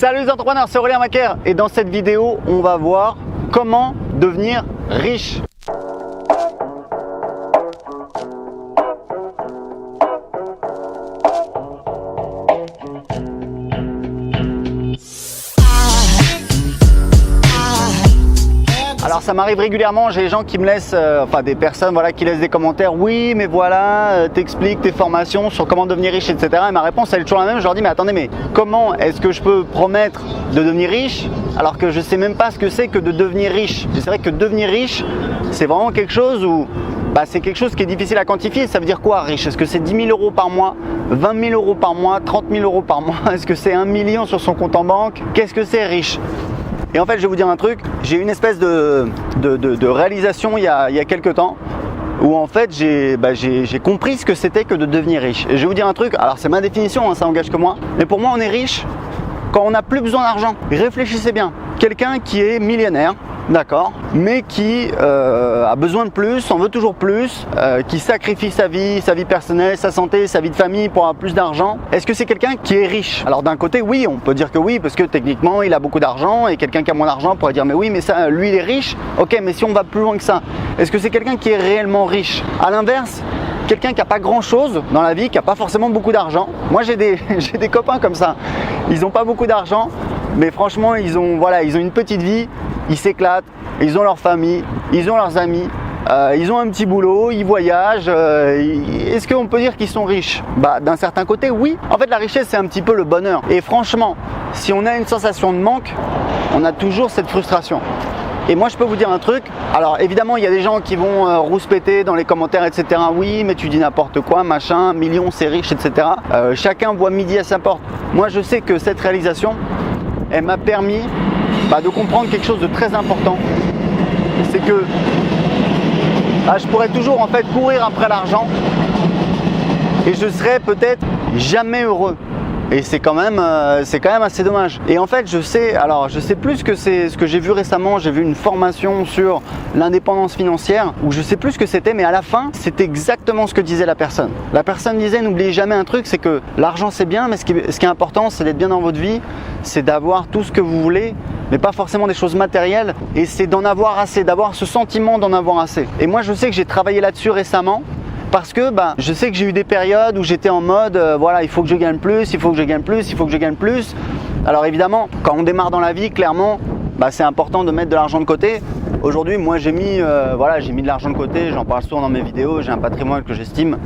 Salut les entrepreneurs, c'est Aurélien Macaire et dans cette vidéo, on va voir comment devenir riche. Alors ça m'arrive régulièrement, j'ai des gens qui me laissent, des personnes qui laissent des commentaires. Oui mais voilà, t'expliques tes formations sur comment devenir riche, etc. Et ma réponse elle est toujours la même, je leur dis mais attendez, mais comment est-ce que je peux promettre de devenir riche alors que je sais même pas ce que c'est que de devenir riche. Et c'est vrai que devenir riche, c'est vraiment quelque chose où c'est quelque chose qui est difficile à quantifier. Ça veut dire quoi riche? Est-ce que c'est 10 000 euros par mois, 20 000 euros par mois, 30 000 euros par mois? Est-ce que c'est 1 million sur son compte en banque? Qu'est-ce que c'est riche? Et en fait, je vais vous dire un truc, j'ai eu une espèce de réalisation il y a quelques temps où en fait j'ai compris ce que c'était que de devenir riche. Et je vais vous dire un truc, alors c'est ma définition, ça engage que moi, mais pour moi on est riche quand on n'a plus besoin d'argent. Réfléchissez bien, quelqu'un qui est millionnaire, d'accord, mais qui a besoin de plus, en veut toujours plus, qui sacrifie sa vie personnelle, sa santé, sa vie de famille pour avoir plus d'argent. Est-ce que c'est quelqu'un qui est riche? Alors d'un côté, oui, on peut dire que oui, parce que techniquement, il a beaucoup d'argent et quelqu'un qui a moins d'argent pourrait dire mais oui, mais ça, lui, il est riche. Ok, mais si on va plus loin que ça, est-ce que c'est quelqu'un qui est réellement riche? À l'inverse, quelqu'un qui n'a pas grand chose dans la vie, qui n'a pas forcément beaucoup d'argent. Moi, j'ai des copains comme ça. Ils n'ont pas beaucoup d'argent, mais franchement, ils ont une petite vie. Ils s'éclatent, ils ont leur famille, ils ont leurs amis, ils ont un petit boulot, ils voyagent. Est-ce qu'on peut dire qu'ils sont riches? D'un certain côté, oui. En fait, la richesse, c'est un petit peu le bonheur. Et franchement, si on a une sensation de manque, on a toujours cette frustration. Et moi, je peux vous dire un truc. Alors, évidemment, il y a des gens qui vont rouspéter dans les commentaires, etc. Oui, mais tu dis n'importe quoi, machin, million, c'est riche, etc. Chacun voit midi à sa porte. Moi, je sais que cette réalisation, elle m'a permis de comprendre quelque chose de très important. C'est que je pourrais toujours en fait courir après l'argent et je serais peut-être jamais heureux. Et c'est quand même assez dommage. Et en fait, je sais plus ce que j'ai vu récemment. J'ai vu une formation sur l'indépendance financière où je sais plus ce que c'était, mais à la fin, c'était exactement ce que disait la personne. La personne disait, n'oubliez jamais un truc, c'est que l'argent c'est bien, mais ce qui est important, c'est d'être bien dans votre vie, c'est d'avoir tout ce que vous voulez, mais pas forcément des choses matérielles. Et c'est d'en avoir assez, d'avoir ce sentiment d'en avoir assez. Et moi, je sais que j'ai travaillé là-dessus récemment. Parce que je sais que j'ai eu des périodes où j'étais en mode il faut que je gagne plus, il faut que je gagne plus, il faut que je gagne plus. Alors évidemment, quand on démarre dans la vie, clairement, c'est important de mettre de l'argent de côté. Aujourd'hui, moi j'ai mis de l'argent de côté, j'en parle souvent dans mes vidéos, j'ai un patrimoine que j'estime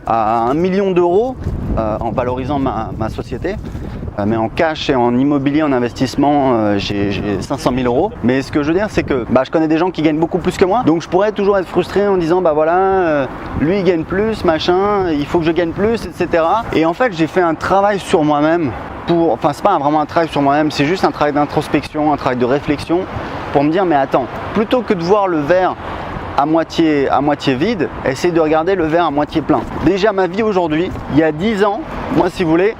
à 1 million d'euros en valorisant ma société. Mais en cash et en immobilier, en investissement, j'ai 500 000 euros. Mais ce que je veux dire, c'est que je connais des gens qui gagnent beaucoup plus que moi. Donc je pourrais toujours être frustré en disant lui il gagne plus, machin, il faut que je gagne plus, etc. Et en fait, j'ai fait un travail sur moi-même c'est pas vraiment un travail sur moi-même, c'est juste un travail d'introspection, un travail de réflexion pour me dire mais attends, plutôt que de voir le verre à moitié vide, essayer de regarder le verre à moitié plein. Déjà ma vie aujourd'hui, il y a 10 ans, moi si vous voulez,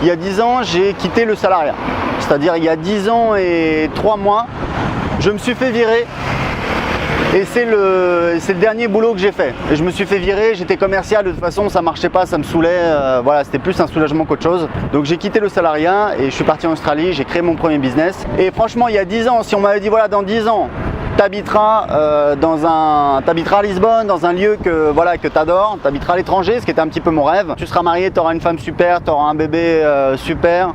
il y a 10 ans, j'ai quitté le salariat. C'est-à-dire, il y a 10 ans et 3 mois, je me suis fait virer. Et c'est le dernier boulot que j'ai fait. Et je me suis fait virer, j'étais commercial, de toute façon, ça marchait pas, ça me saoulait. C'était plus un soulagement qu'autre chose. Donc j'ai quitté le salariat et je suis parti en Australie, j'ai créé mon premier business. Et franchement, il y a 10 ans, si on m'avait dit, dans 10 ans, t'habiteras à Lisbonne, dans un lieu que t'adores, t'habiteras à l'étranger, ce qui était un petit peu mon rêve. Tu seras marié, t'auras une femme super, t'auras un bébé super,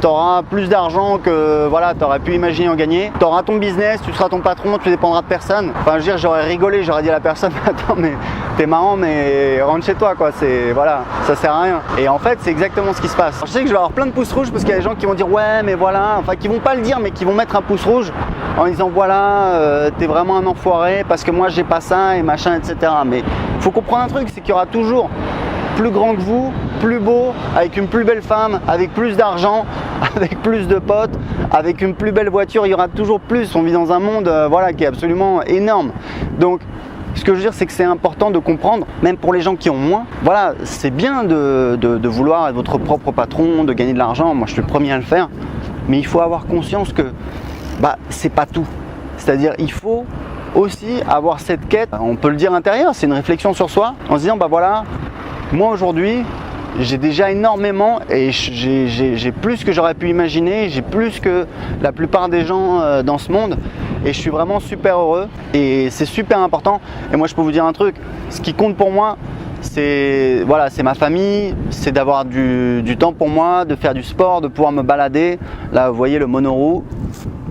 t'auras plus d'argent que t'aurais pu imaginer en gagner. T'auras ton business, tu seras ton patron, tu dépendras de personne. Enfin, je veux dire, j'aurais rigolé, j'aurais dit à la personne, attends, mais t'es marrant, mais rentre chez toi, quoi. Ça sert à rien. Et en fait, c'est exactement ce qui se passe. Alors, je sais que je vais avoir plein de pouces rouges parce qu'il y a des gens qui vont dire ouais, mais qui vont pas le dire, mais qui vont mettre un pouce rouge en disant t'es vraiment un enfoiré parce que moi j'ai pas ça et machin, etc. Mais faut comprendre un truc, c'est qu'il y aura toujours plus grand que vous, plus beau, avec une plus belle femme, avec plus d'argent, avec plus de potes, avec une plus belle voiture, il y aura toujours plus. On vit dans un monde qui est absolument énorme. Donc ce que je veux dire, c'est que c'est important de comprendre, même pour les gens qui ont moins. C'est bien de vouloir être votre propre patron, de gagner de l'argent. Moi, je suis le premier à le faire. Mais il faut avoir conscience que c'est pas tout. C'est-à-dire, il faut aussi avoir cette quête, on peut le dire intérieure, c'est une réflexion sur soi, en se disant moi aujourd'hui, j'ai déjà énormément et j'ai plus que j'aurais pu imaginer, j'ai plus que la plupart des gens dans ce monde et je suis vraiment super heureux et c'est super important. Et moi je peux vous dire un truc, ce qui compte pour moi, c'est voilà, c'est ma famille, c'est d'avoir du temps pour moi, de faire du sport, de pouvoir me balader. Là vous voyez le monoroue,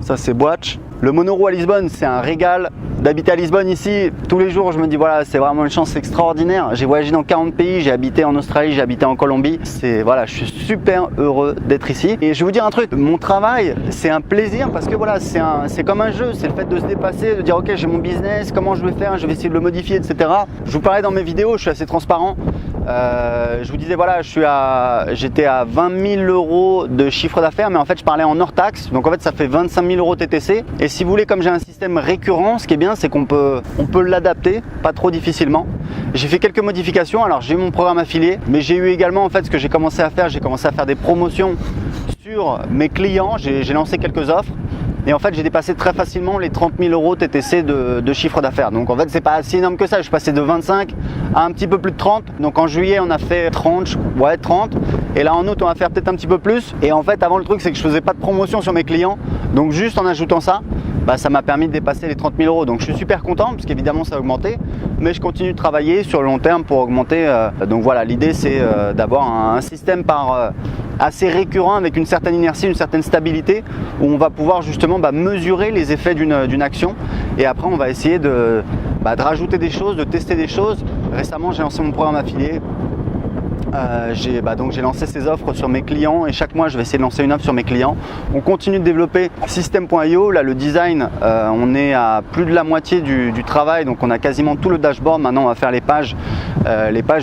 ça c'est Boach. Le monoroue à Lisbonne, c'est un régal. D'habiter à Lisbonne ici, tous les jours, je me dis voilà, c'est vraiment une chance extraordinaire. J'ai voyagé dans 40 pays, j'ai habité en Australie, j'ai habité en Colombie. Voilà, je suis super heureux d'être ici. Et je vais vous dire un truc, mon travail, c'est un plaisir parce que voilà, c'est comme un jeu. C'est le fait de se dépasser, de dire ok, j'ai mon business, comment je vais faire, je vais essayer de le modifier, etc. Je vous parlais dans mes vidéos, je suis assez transparent. Je vous disais voilà, j'étais à 20 000 euros de chiffre d'affaires, mais en fait je parlais en hors taxe, donc en fait ça fait 25 000 euros TTC. Et si vous voulez, comme j'ai un système récurrent, ce qui est bien, c'est qu'on peut l'adapter, pas trop difficilement. J'ai fait quelques modifications, alors j'ai eu mon programme affilié, mais j'ai eu également en fait ce que j'ai commencé à faire, des promotions sur mes clients, j'ai lancé quelques offres. Et en fait, j'ai dépassé très facilement les 30 000 euros TTC de chiffre d'affaires. Donc en fait, c'est pas si énorme que ça. Je suis passé de 25 à un petit peu plus de 30. Donc en juillet, on a fait 30. Et là en août, on va faire peut-être un petit peu plus. Et en fait, avant, le truc, c'est que je faisais pas de promotion sur mes clients. Donc juste en ajoutant ça, ça m'a permis de dépasser les 30 000 euros. Donc je suis super content parce qu'évidemment, ça a augmenté. Mais je continue de travailler sur le long terme pour augmenter. Donc voilà, l'idée, c'est d'avoir un système assez récurrent avec une certaine inertie, une certaine stabilité où on va pouvoir justement mesurer les effets d'une action et après on va essayer de rajouter des choses, de tester des choses. Récemment j'ai lancé mon programme affilié, j'ai lancé ces offres sur mes clients et chaque mois je vais essayer de lancer une offre sur mes clients. On continue de développer System.io, là le design on est à plus de la moitié du travail, donc on a quasiment tout le dashboard. Maintenant on va faire les pages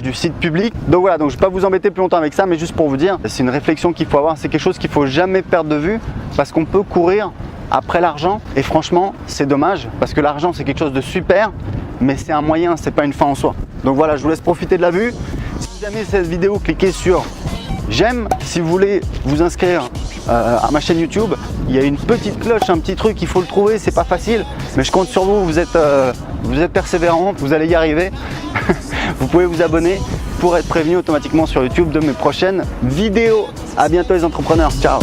du site public. Donc voilà, donc je ne vais pas vous embêter plus longtemps avec ça, mais juste pour vous dire, c'est une réflexion qu'il faut avoir, c'est quelque chose qu'il ne faut jamais perdre de vue parce qu'on peut courir après l'argent et franchement c'est dommage parce que l'argent c'est quelque chose de super, mais c'est un moyen, c'est pas une fin en soi. Donc voilà, je vous laisse profiter de la vue. Si vous aimez cette vidéo, cliquez sur j'aime. Si vous voulez vous inscrire à ma chaîne YouTube, il y a une petite cloche, un petit truc, il faut le trouver, c'est pas facile, mais je compte sur vous, vous êtes persévérant, vous allez y arriver. Vous pouvez vous abonner pour être prévenu automatiquement sur YouTube de mes prochaines vidéos. À bientôt les entrepreneurs, ciao.